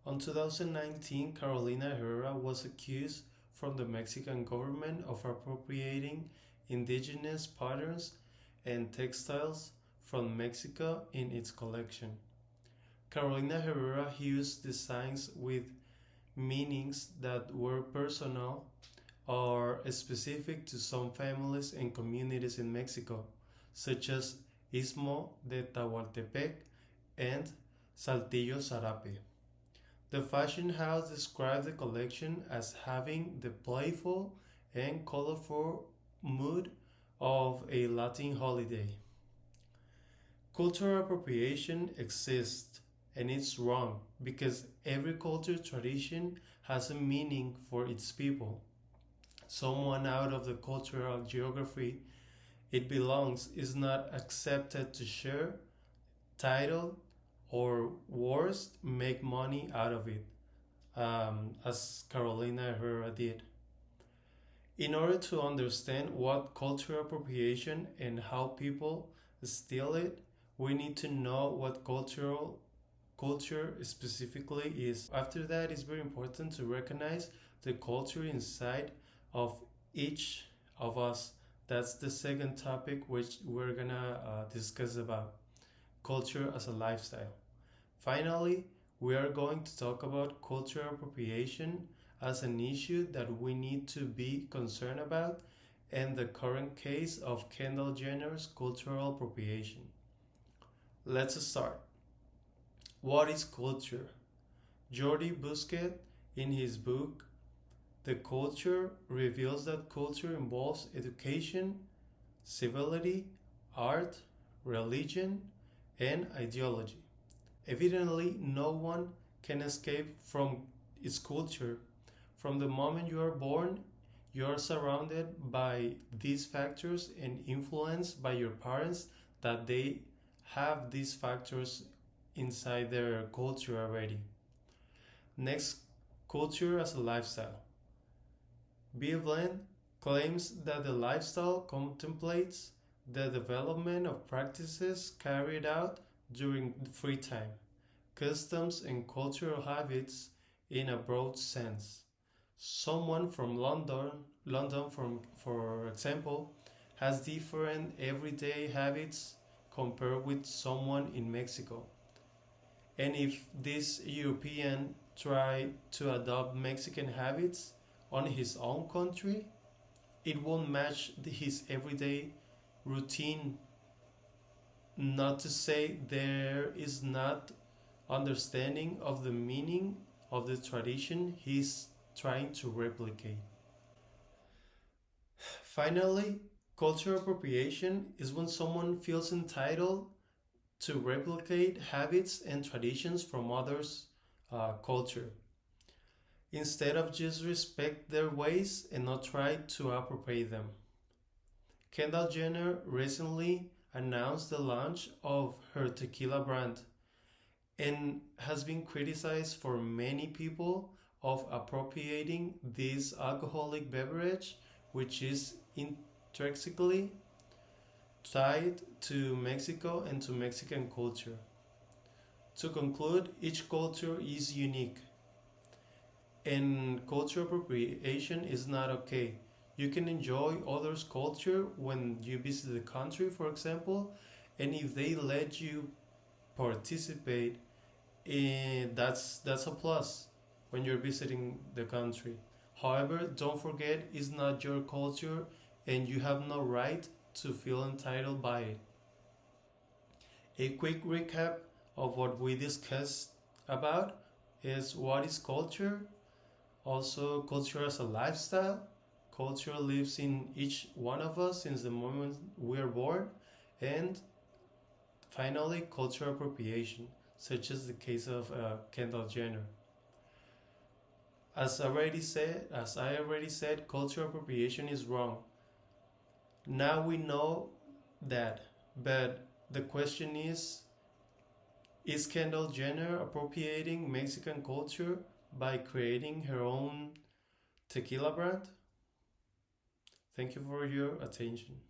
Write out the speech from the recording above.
In 2019, Carolina Herrera was accused from the Mexican government of appropriating indigenous patterns and textiles from Mexico in its collection. Carolina Herrera used designs with meanings that were personal or specific to some families and communities in Mexico, such as Istmo de Tehuantepec and Saltillo Zarape. The fashion house described the collection as having the playful and colorful mood of a Latin holiday. Cultural appropriation exists, and it's wrong because every culture tradition has a meaning for its people. Someone out of the cultural geography it belongs is not accepted to share, title, or worse, make money out of it, as Carolina Herrera did. In order to understand what cultural appropriation and how people steal it, we need to know what culture specifically is. After that, it's very important to recognize the culture inside of each of us. That's the second topic which we're gonna discuss about culture as a lifestyle. Finally, we are going to talk about cultural appropriation as an issue that we need to be concerned about and the current case of Kendall Jenner's cultural appropriation. Let's start. What is culture? Jordi Busquet, in his book The Culture, reveals that culture involves education, civility, art, religion, and ideology. Evidently, no one can escape from its culture. From the moment you are born, you are surrounded by these factors and influenced by your parents that they have these factors inside their culture already. Next, culture as a lifestyle. Bivlen claims that the lifestyle contemplates the development of practices carried out during free time, customs and cultural habits in a broad sense. Someone from London for example, has different everyday habits compared with someone in Mexico. And if this European tried to adopt Mexican habits on his own country, it won't match his everyday routine. Not to say there is not understanding of the meaning of the tradition he's trying to replicate. Finally, cultural appropriation is when someone feels entitled to replicate habits and traditions from others' culture, instead of just respect their ways and not try to appropriate them. Kendall Jenner recently announced the launch of her tequila brand and has been criticized for many people of appropriating this alcoholic beverage, which is intrinsically tied to Mexico and to Mexican culture. To conclude, each culture is unique, and cultural appropriation is not okay. You can enjoy others' culture when you visit the country, for example, and if they let you participate, that's a plus when you're visiting the country. However, don't forget it's not your culture and you have no right to feel entitled by it. A quick recap of what we discussed about is what is culture, also culture as a lifestyle. Culture lives in each one of us since the moment we are born, and finally cultural appropriation, such as the case of Kendall Jenner. As I already said, cultural appropriation is wrong. Now we know that, but the question is Kendall Jenner appropriating Mexican culture by creating her own tequila brand? Thank you for your attention.